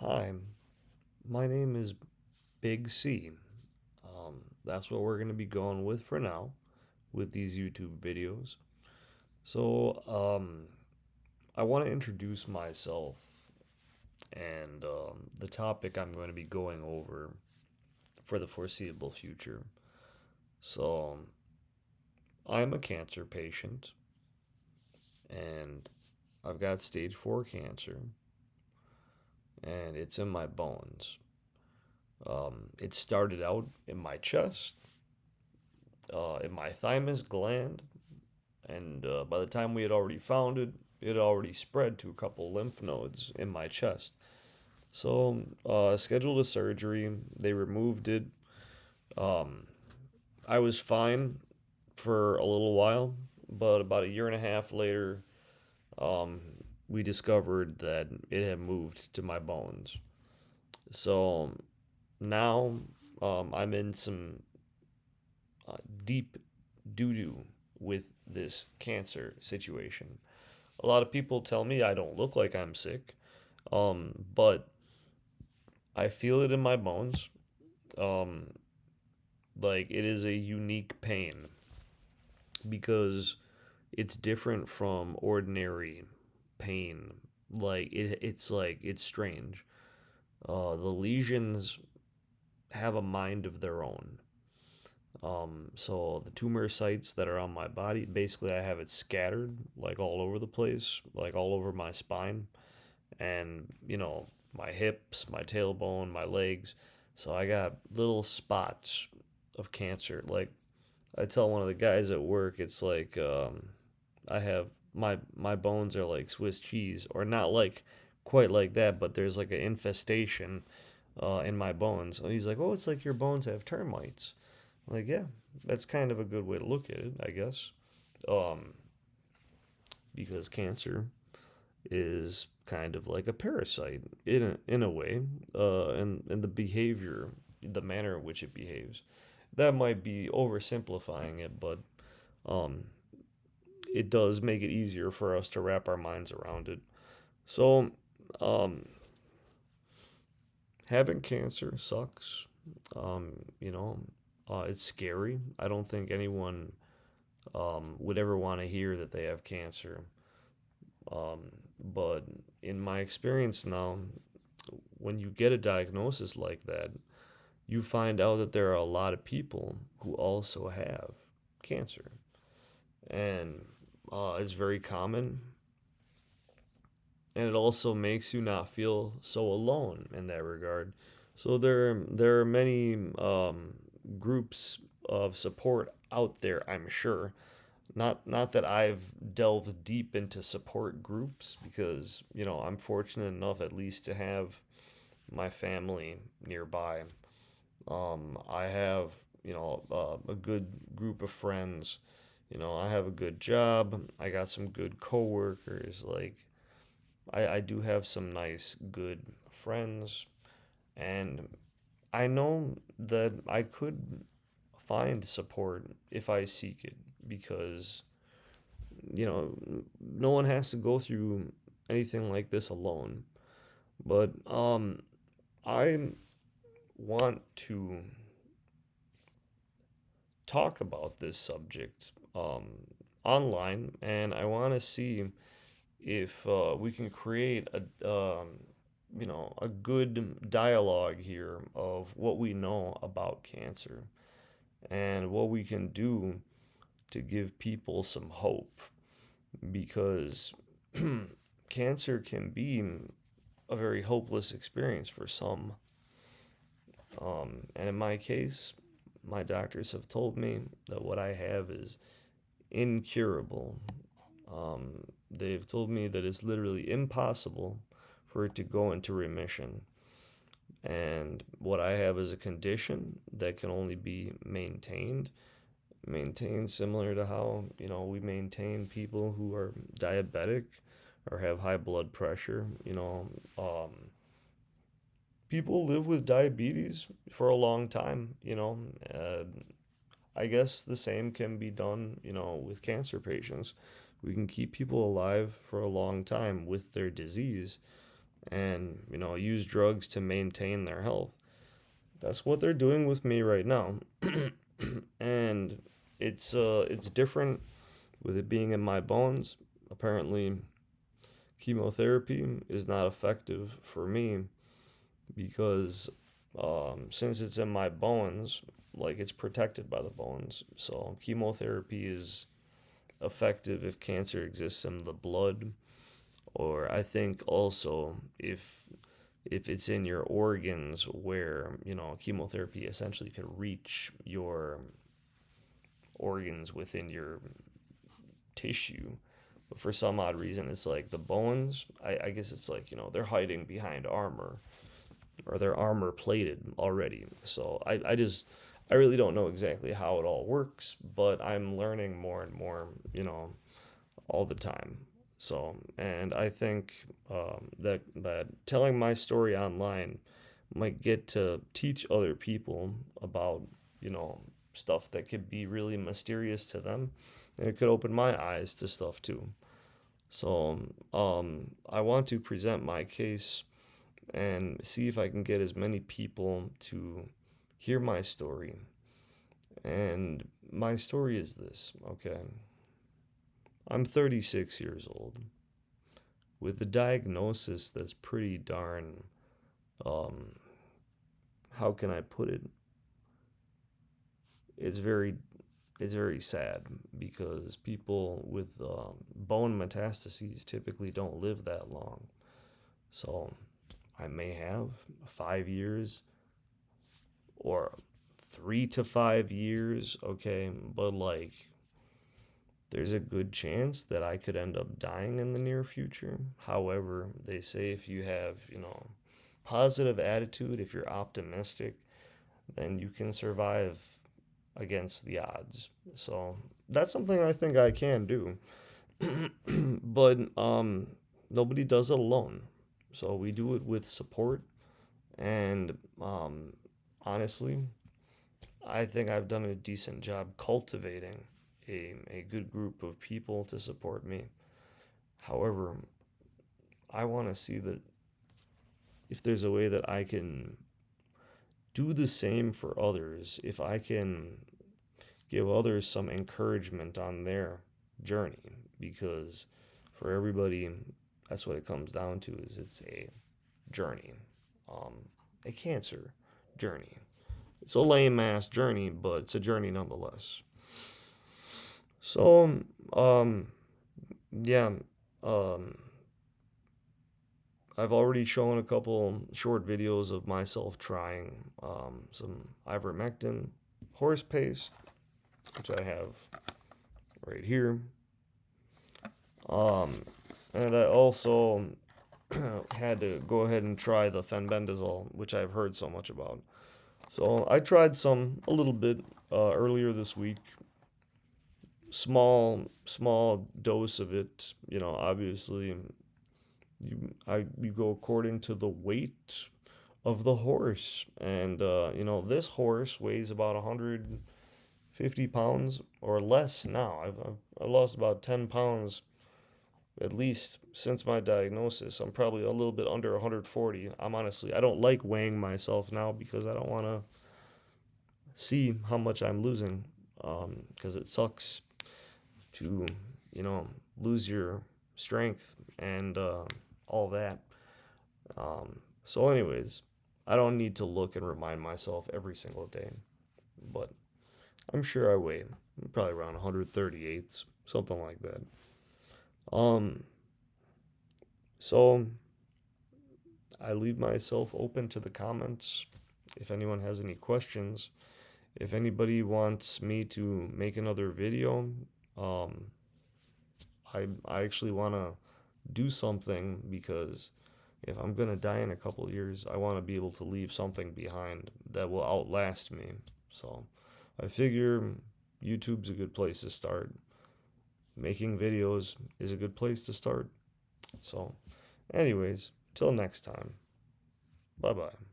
Hi, my name is Big C. That's what we're going to be going with for now with these YouTube videos. So, I want to introduce myself and the topic I'm going to be going over for the foreseeable future. So, I'm a cancer patient and I've got stage 4 cancer and it's in my bones. It started out in my chest, in my thymus gland, and by the time we had already found it, it had already spread to a couple lymph nodes in my chest. So, scheduled a surgery. They removed it. Um, I was fine for a little while, but about a year and a half later, um, we discovered that it had moved to my bones. So now I'm in some deep doo doo with this cancer situation. A lot of people tell me I don't look like I'm sick, but I feel it in my bones. Um, like it is a unique pain because it's different from ordinary pain. It's strange. The lesions have a mind of their own. So the tumor sites that are on my body, basically I have it scattered like all over the place, like all over my spine and, my hips, my tailbone, my legs. So I got little spots of cancer. Like I tell one of the guys at work, it's like I have my bones are like Swiss cheese, or not like quite like that, but there's like an infestation in my bones. And he's like, "Oh, it's like your bones have termites." I'm like, yeah, that's kind of a good way to look at it, I guess. Um, because cancer is kind of like a parasite in a way, and the behavior, the manner in which it behaves. That might be oversimplifying it, but um, it does make it easier for us to wrap our minds around it. So, um, having cancer sucks. Um, you know, it's scary. I don't think anyone would ever want to hear that they have cancer. But in my experience now, when you get a diagnosis like that, you find out that there are a lot of people who also have cancer. And it's very common. And it also makes you not feel so alone in that regard. So there are many groups of support out there, I'm sure. Not that I've delved deep into support groups because, I'm fortunate enough at least to have my family nearby. I have, a good group of friends. I have a good job. I got some good coworkers. Like, I do have some nice, good friends. And I know that I could find support if I seek it because no one has to go through anything like this alone. But I want to talk about this subject online, and I want to see if we can create a good dialogue here of what we know about cancer and what we can do to give people some hope because cancer can be a very hopeless experience for some. And in my case, my doctors have told me that what I have is incurable. They've told me that it's literally impossible for it to go into remission. And what I have is a condition that can only be maintained similar to how, we maintain people who are diabetic or have high blood pressure. People live with diabetes for a long time. I guess the same can be done, with cancer patients. We can keep people alive for a long time with their disease, and, use drugs to maintain their health. That's what they're doing with me right now. And it's different with it being in my bones. Apparently, chemotherapy is not effective for me because since it's in my bones, like it's protected by the bones. So chemotherapy is effective if cancer exists in the blood, or I think also if it's in your organs where, chemotherapy essentially could reach your organs within your tissue. But for some odd reason, it's like the bones, I guess it's like, they're hiding behind armor, or they're armor plated already. So I really don't know exactly how it all works, but I'm learning more and more, all the time. So, and I think that telling my story online might get to teach other people about, you know, stuff that could be really mysterious to them, and it could open my eyes to stuff too. So, I want to present my case and see if I can get as many people to hear my story. And my story is this, okay? I'm 36 years old with a diagnosis that's pretty darn, um, how can I put it? It's very, it's very sad because people with bone metastases typically don't live that long. So I may have 5 years or 3 to 5 years, okay, but like there's a good chance that I could end up dying in the near future. However, they say if you have, positive attitude, if you're optimistic, then you can survive against the odds. So that's something I think I can do. But nobody does it alone. So we do it with support. And honestly, I think I've done a decent job cultivating a good group of people to support me. However, I want to see that if there's a way that I can do the same for others, if I can give others some encouragement on their journey, because for everybody, that's what it comes down to is it's a journey, um, a cancer journey. It's a lame ass journey, but it's a journey nonetheless. So, yeah, um, I've already shown a couple short videos of myself trying some ivermectin horse paste, which I have right here. Um, and I also had to go ahead and try the fenbendazole, which I've heard so much about. So I tried some a little bit earlier this week. Small dose of it. Obviously, you go according to the weight of the horse, and this horse weighs about 150 pounds or less now. I lost about 10 pounds at least since my diagnosis. I'm probably a little bit under 140. I don't like weighing myself now because I don't want to see how much I'm losing, because it sucks to, lose your strength and all that. So, anyways, I don't need to look and remind myself every single day, but I'm sure I weigh probably around 138, something like that. Um, so I leave myself open to the comments if anyone has any questions. If anybody wants me to make another video, um, I actually want to do something because if I'm gonna die in a couple years, I want to be able to leave something behind that will outlast me. So I figure YouTube's a good place to start. Making videos is a good place to start. So, anyways, till next time. Bye bye.